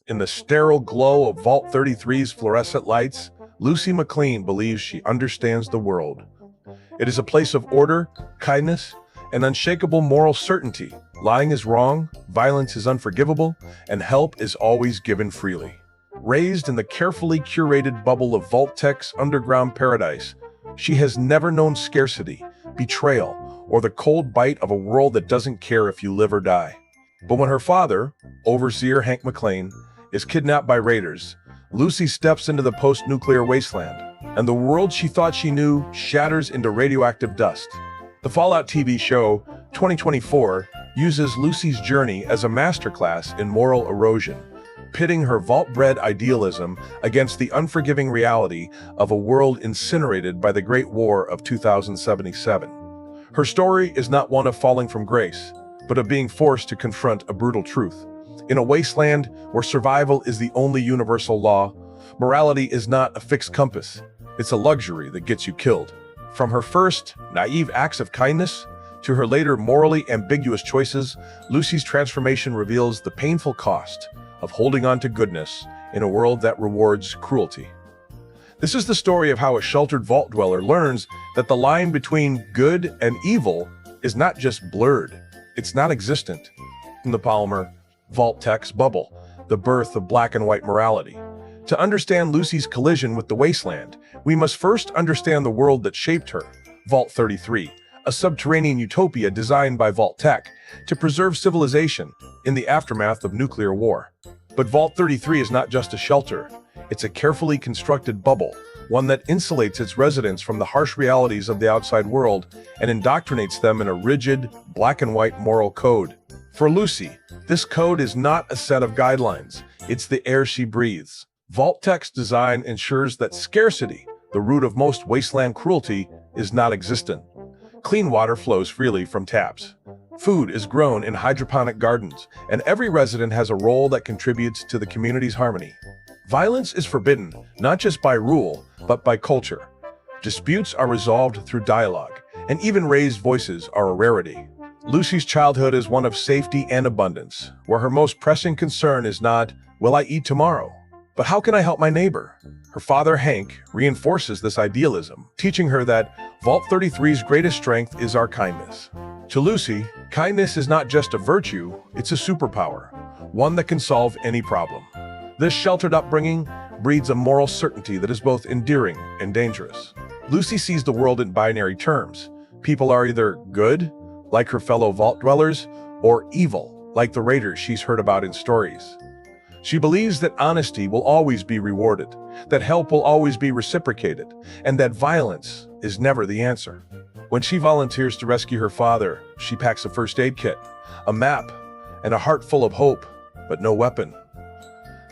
In the sterile glow of Vault 33's fluorescent lights, Lucy MacLean believes she understands the world. It is a place of order, kindness, and unshakable moral certainty. Lying is wrong, violence is unforgivable, and help is always given freely. Raised in the carefully curated bubble of Vault-Tec's underground paradise, she has never known scarcity, betrayal, or the cold bite of a world that doesn't care if you live or die. But when her father, overseer Hank MacLean, is kidnapped by raiders, Lucy steps into the post-nuclear wasteland, and the world she thought she knew shatters into radioactive dust. The Fallout TV show 2024 uses Lucy's journey as a masterclass in moral erosion, pitting her vault-bred idealism against the unforgiving reality of a world incinerated by the Great War of 2077. Her story is not one of falling from grace, but of being forced to confront a brutal truth. In a wasteland where survival is the only universal law, morality is not a fixed compass. It's a luxury that gets you killed. From her first, naive acts of kindness to her later morally ambiguous choices, Lucy's transformation reveals the painful cost of holding on to goodness in a world that rewards cruelty. This is the story of how a sheltered vault dweller learns that the line between good and evil is not just blurred, it's non-existent. In the polymer Vault-Tec's bubble, the birth of black and white morality. To understand Lucy's collision with the wasteland, we must first understand the world that shaped her. Vault 33, a subterranean utopia designed by Vault-Tec to preserve civilization in the aftermath of nuclear war. But Vault 33 is not just a shelter, it's a carefully constructed bubble, one that insulates its residents from the harsh realities of the outside world and indoctrinates them in a rigid, black and white moral code. For Lucy, this code is not a set of guidelines, it's the air she breathes. Vault-Tec's design ensures that scarcity, the root of most wasteland cruelty, is not existent. Clean water flows freely from taps. Food is grown in hydroponic gardens, and every resident has a role that contributes to the community's harmony. Violence is forbidden, not just by rule, but by culture. Disputes are resolved through dialogue, and even raised voices are a rarity. Lucy's childhood is one of safety and abundance, where her most pressing concern is not, will I eat tomorrow? But how can I help my neighbor? Her father, Hank, reinforces this idealism, teaching her that Vault 33's greatest strength is our kindness. To Lucy, kindness is not just a virtue, it's a superpower, one that can solve any problem. This sheltered upbringing breeds a moral certainty that is both endearing and dangerous. Lucy sees the world in binary terms. People are either good, like her fellow vault dwellers, or evil, like the raiders she's heard about in stories. She believes that honesty will always be rewarded, that help will always be reciprocated, and that violence is never the answer. When she volunteers to rescue her father, she packs a first aid kit, a map, and a heart full of hope, but no weapon.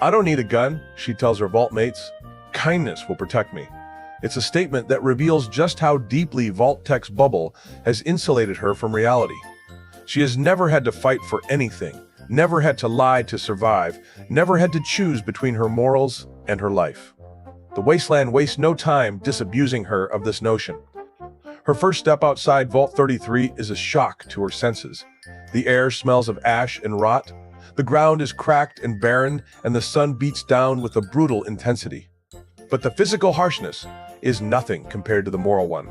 I don't need a gun, she tells her vault mates. Kindness will protect me. It's a statement that reveals just how deeply Vault-Tec's bubble has insulated her from reality. She has never had to fight for anything, never had to lie to survive, never had to choose between her morals and her life. The wasteland wastes no time disabusing her of this notion. Her first step outside Vault 33 is a shock to her senses. The air smells of ash and rot. The ground is cracked and barren, and the sun beats down with a brutal intensity. But the physical harshness is nothing compared to the moral one.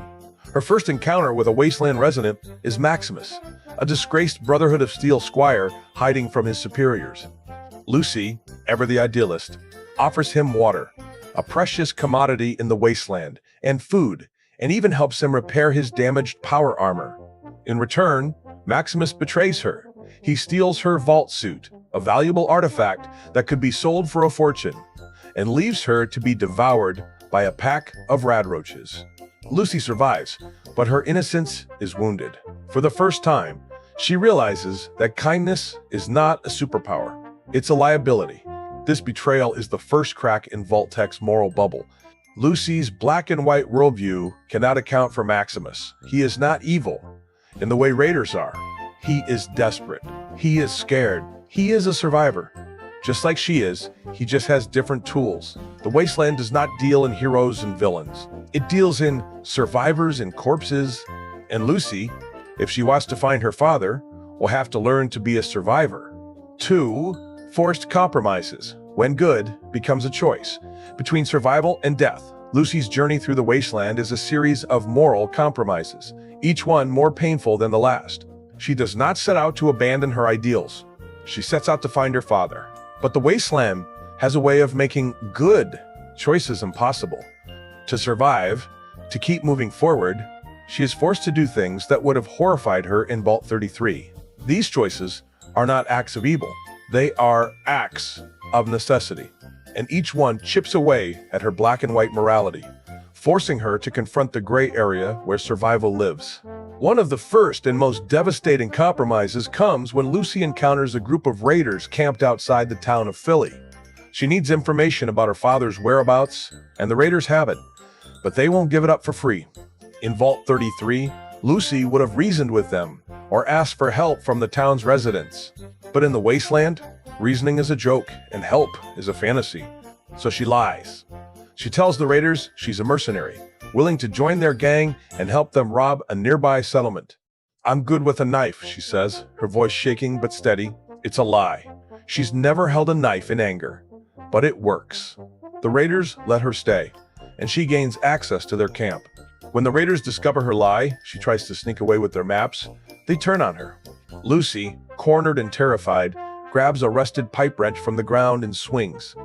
Her first encounter with a wasteland resident is Maximus, a disgraced Brotherhood of Steel squire hiding from his superiors. Lucy, ever the idealist, offers him water, a precious commodity in the wasteland, and food, and even helps him repair his damaged power armor. In return, Maximus betrays her. He steals her vault suit, a valuable artifact that could be sold for a fortune, and leaves her to be devoured by a pack of radroaches. Lucy survives, but her innocence is wounded. For the first time, she realizes that kindness is not a superpower, it's a liability. This betrayal is the first crack in Vault-Tec's moral bubble. Lucy's black and white worldview cannot account for Maximus. He is not evil in the way raiders are. He is desperate. He is scared. He is a survivor. Just like she is, he just has different tools. The wasteland does not deal in heroes and villains. It deals in survivors and corpses. And Lucy, if she wants to find her father, will have to learn to be a survivor. 2. Forced compromises. when good becomes a choice between survival and death. Lucy's journey through the wasteland is a series of moral compromises, each one more painful than the last. She does not set out to abandon her ideals. She sets out to find her father. But the wasteland has a way of making good choices impossible. To survive, to keep moving forward, she is forced to do things that would have horrified her in Vault 33. These choices are not acts of evil. They are acts of necessity. And each one chips away at her black and white morality, forcing her to confront the gray area where survival lives. One of the first and most devastating compromises comes when Lucy encounters a group of raiders camped outside the town of Philly. She needs information about her father's whereabouts, and the raiders have it, but they won't give it up for free. In Vault 33, Lucy would have reasoned with them or asked for help from the town's residents. But in the wasteland, reasoning is a joke and help is a fantasy. So she lies. She tells the raiders she's a mercenary, willing to join their gang and help them rob a nearby settlement. "I'm good with a knife," she says, her voice shaking but steady. It's a lie. She's never held a knife in anger. But it works. The raiders let her stay, and she gains access to their camp. When the raiders discover her lie, she tries to sneak away with their maps. They turn on her. Lucy, cornered and terrified, grabs a rusted pipe wrench from the ground and swings.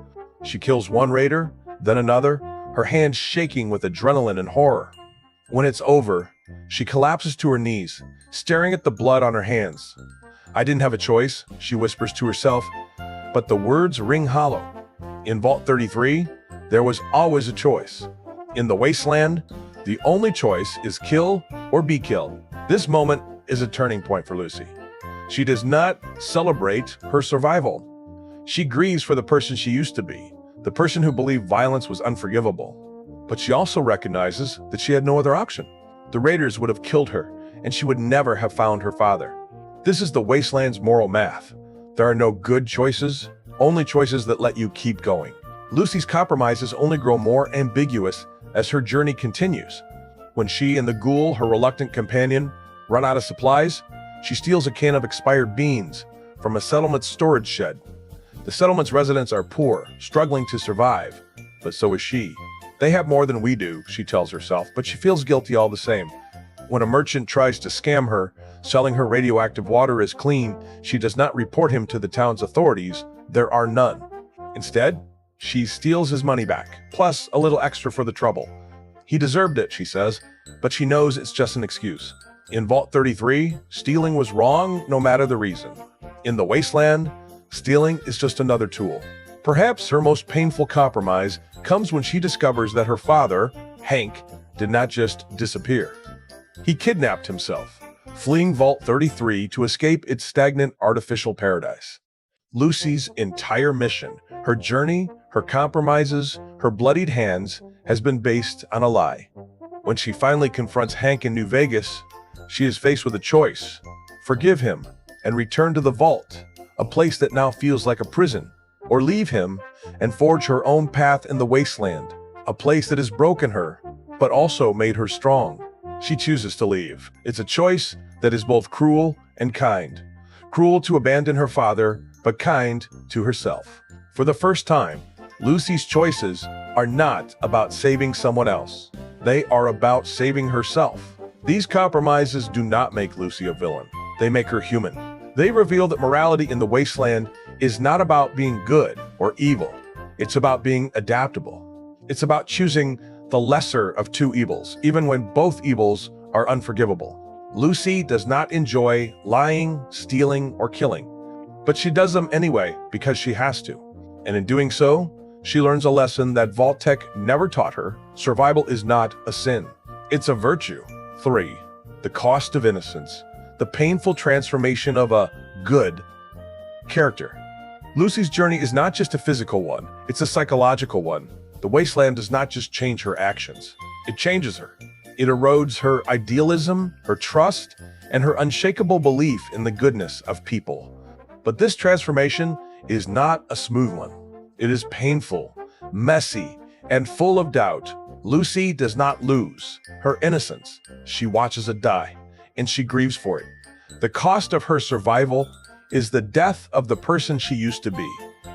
She kills one raider, then another, her hands shaking with adrenaline and horror. When it's over, she collapses to her knees, staring at the blood on her hands. "I didn't have a choice," she whispers to herself, but the words ring hollow. In Vault 33, there was always a choice. In the wasteland, the only choice is kill or be killed. This moment is a turning point for Lucy. She does not celebrate her survival. She grieves for the person she used to be, the person who believed violence was unforgivable. But she also recognizes that she had no other option. The raiders would have killed her, and she would never have found her father. This is the wasteland's moral math. There are no good choices, only choices that let you keep going. Lucy's compromises only grow more ambiguous as her journey continues. When she and the ghoul, her reluctant companion, run out of supplies, she steals a can of expired beans from a settlement's storage shed. The settlement's residents are poor, struggling to survive, but so is she. They have more than we do, she tells herself, but she feels guilty all the same. When a merchant tries to scam her, selling her radioactive water as clean, she does not report him to the town's authorities. There are none. Instead, she steals his money back, plus a little extra for the trouble. He deserved it, she says, but she knows it's just an excuse. In Vault 33, stealing was wrong no matter the reason. In the wasteland, stealing is just another tool. Perhaps her most painful compromise comes when she discovers that her father, Hank, did not just disappear. He kidnapped himself, fleeing Vault 33 to escape its stagnant artificial paradise. Lucy's entire mission, her journey, her compromises, her bloodied hands, has been based on a lie. When she finally confronts Hank in New Vegas, she is faced with a choice: forgive him and return to the vault, a place that now feels like a prison, or leave him and forge her own path in the wasteland, a place that has broken her, but also made her strong. She chooses to leave. It's a choice that is both cruel and kind. Cruel to abandon her father, but kind to herself. For the first time, Lucy's choices are not about saving someone else. They are about saving herself. These compromises do not make Lucy a villain. They make her human. They reveal that morality in the wasteland is not about being good or evil. It's about being adaptable. It's about choosing the lesser of two evils, even when both evils are unforgivable. Lucy does not enjoy lying, stealing, or killing, but she does them anyway because she has to. And in doing so, she learns a lesson that Vault-Tec never taught her. Survival is not a sin. It's a virtue. 3. The cost of innocence. The painful transformation of a good character. Lucy's journey is not just a physical one, it's a psychological one. The wasteland does not just change her actions, it changes her. It erodes her idealism, her trust, and her unshakable belief in the goodness of people. But this transformation is not a smooth one. It is painful, messy, and full of doubt. Lucy does not lose her innocence. She watches it die, and she grieves for it. The cost of her survival is the death of the person she used to be.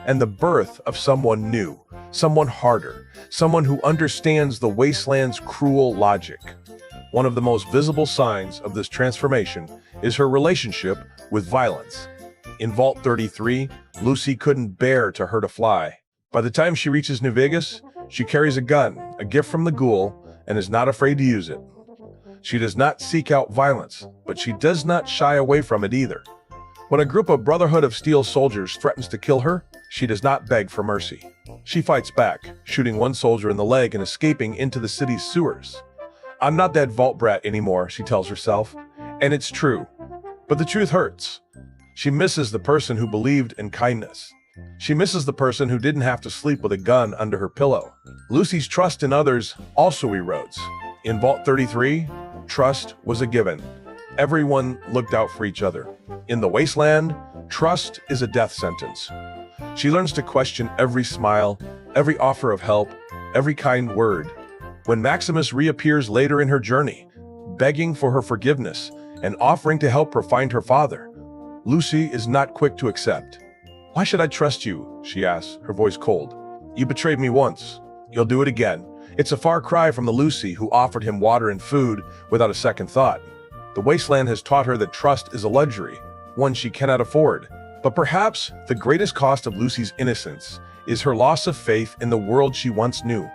and the birth of someone new, someone harder, someone who understands the Wasteland's cruel logic. One of the most visible signs of this transformation is her relationship with violence. In Vault 33, Lucy couldn't bear to hurt a fly. By the time she reaches New Vegas, she carries a gun, a gift from the ghoul, and is not afraid to use it. She does not seek out violence, but she does not shy away from it either. When a group of Brotherhood of Steel soldiers threatens to kill her, she does not beg for mercy. She fights back, shooting one soldier in the leg and escaping into the city's sewers. "I'm not that vault brat anymore," she tells herself, and it's true. But the truth hurts. She misses the person who believed in kindness. She misses the person who didn't have to sleep with a gun under her pillow. Lucy's trust in others also erodes. In Vault 33, trust was a given. Everyone looked out for each other. In the Wasteland, trust is a death sentence. She learns to question every smile, every offer of help, every kind word. When Maximus reappears later in her journey, begging for her forgiveness and offering to help her find her father, Lucy is not quick to accept. "Why should I trust you?" she asks, her voice cold. "You betrayed me once. You'll do it again." It's a far cry from the Lucy who offered him water and food without a second thought. The Wasteland has taught her that trust is a luxury, one she cannot afford. But perhaps the greatest cost of Lucy's innocence is her loss of faith in the world she once knew.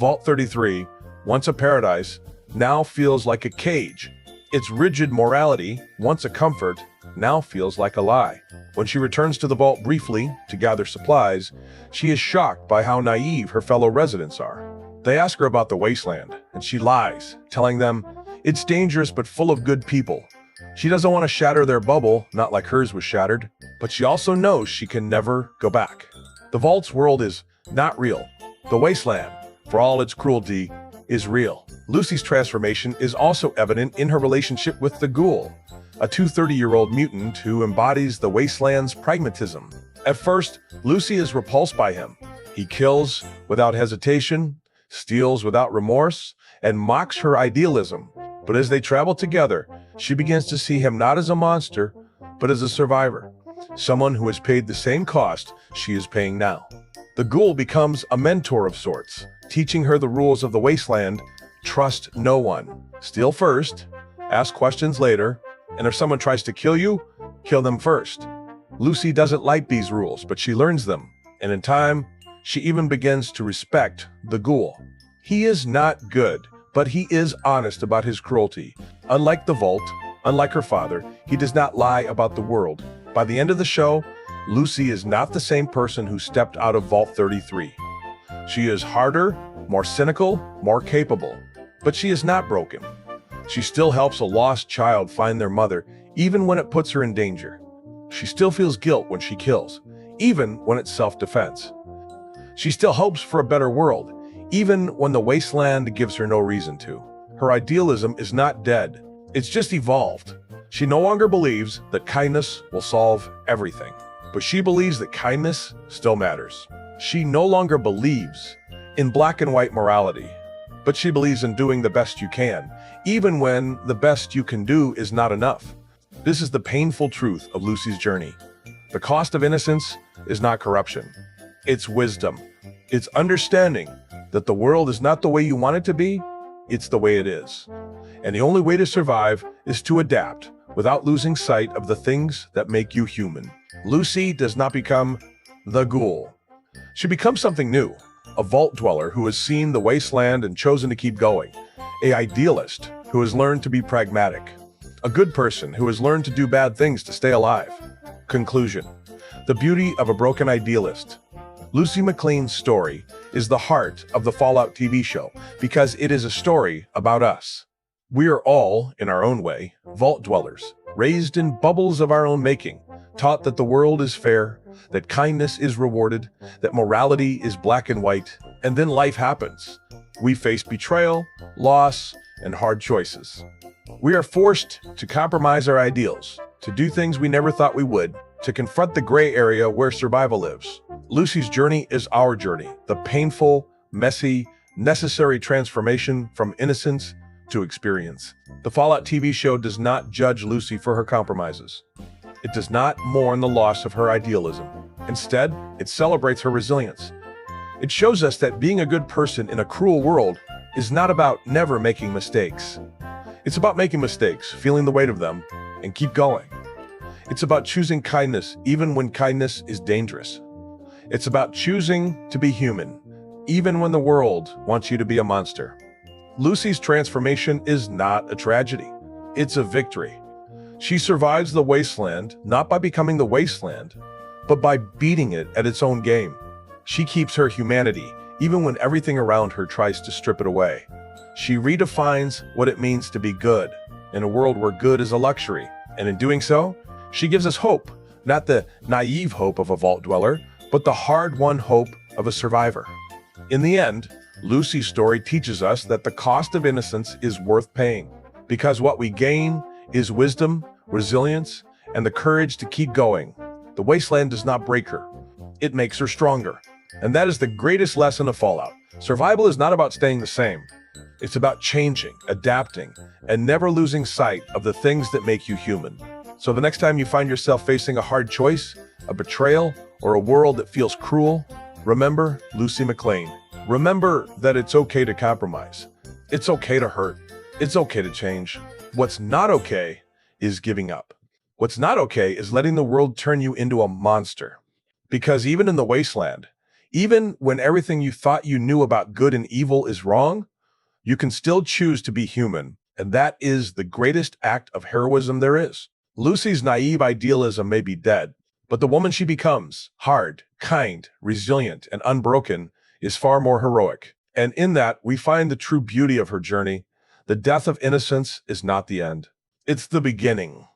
Vault 33, once a paradise, now feels like a cage. Its rigid morality, once a comfort, now feels like a lie. When she returns to the vault briefly to gather supplies, she is shocked by how naive her fellow residents are. They ask her about the Wasteland, and she lies, telling them it's dangerous but full of good people. She doesn't want to shatter their bubble, not like hers was shattered, but she also knows she can never go back. The Vault's world is not real. The Wasteland, for all its cruelty, is real. Lucy's transformation is also evident in her relationship with the ghoul, a 230-year-old mutant who embodies the Wasteland's pragmatism. At first, Lucy is repulsed by him. He kills without hesitation, steals without remorse, and mocks her idealism. But as they travel together, she begins to see him not as a monster, but as a survivor, someone who has paid the same cost she is paying now. The ghoul becomes a mentor of sorts, teaching her the rules of the Wasteland: trust no one, steal first, ask questions later, and if someone tries to kill you, kill them first. Lucy doesn't like these rules, but she learns them, and in time, she even begins to respect the ghoul. He is not good, but he is honest about his cruelty. Unlike the Vault, unlike her father, he does not lie about the world. By the end of the show, Lucy is not the same person who stepped out of Vault 33. She is harder, more cynical, more capable, but she is not broken. She still helps a lost child find their mother, even when it puts her in danger. She still feels guilt when she kills, even when it's self-defense. She still hopes for a better world, even when the Wasteland gives her no reason to. Her idealism is not dead, it's just evolved. She no longer believes that kindness will solve everything, but she believes that kindness still matters. She no longer believes in black and white morality, but she believes in doing the best you can, even when the best you can do is not enough. This is the painful truth of Lucy's journey. The cost of innocence is not corruption. It's wisdom. It's understanding that the world is not the way you want it to be, it's the way it is. And the only way to survive is to adapt without losing sight of the things that make you human. Lucy does not become the ghoul. She becomes something new, a vault dweller who has seen the Wasteland and chosen to keep going, an idealist who has learned to be pragmatic, a good person who has learned to do bad things to stay alive. Conclusion: the beauty of a broken idealist. Lucy MacLean's story is the heart of the Fallout TV show because it is a story about us. We are all, in our own way, vault dwellers, raised in bubbles of our own making, taught that the world is fair, that kindness is rewarded, that morality is black and white, and then life happens. We face betrayal, loss, and hard choices. We are forced to compromise our ideals, to do things we never thought we would, to confront the gray area where survival lives. Lucy's journey is our journey, the painful, messy, necessary transformation from innocence to experience. The Fallout TV show does not judge Lucy for her compromises. It does not mourn the loss of her idealism. Instead, it celebrates her resilience. It shows us that being a good person in a cruel world is not about never making mistakes. It's about making mistakes, feeling the weight of them, and keep going. It's about choosing kindness even when kindness is dangerous. It's about choosing to be human, even when the world wants you to be a monster. Lucy's transformation is not a tragedy. It's a victory. She survives the wasteland not by becoming the wasteland, but by beating it at its own game. She keeps her humanity even when everything around her tries to strip it away. She redefines what it means to be good in a world where good is a luxury. And in doing so, she gives us hope, not the naive hope of a vault dweller, but the hard-won hope of a survivor. In the end, Lucy's story teaches us that the cost of innocence is worth paying, because what we gain is wisdom, resilience, and the courage to keep going. The wasteland does not break her. It makes her stronger. And that is the greatest lesson of Fallout. Survival is not about staying the same. It's about changing, adapting, and never losing sight of the things that make you human. So the next time you find yourself facing a hard choice, a betrayal, or a world that feels cruel, remember Lucy MacLean. Remember that it's okay to compromise. It's okay to hurt. It's okay to change. What's not okay is giving up. What's not okay is letting the world turn you into a monster. Because even in the wasteland, even when everything you thought you knew about good and evil is wrong, you can still choose to be human, and that is the greatest act of heroism there is. Lucy's naive idealism may be dead, but the woman she becomes, hard, kind, resilient, and unbroken, is far more heroic. And in that, we find the true beauty of her journey. The death of innocence is not the end. It's the beginning.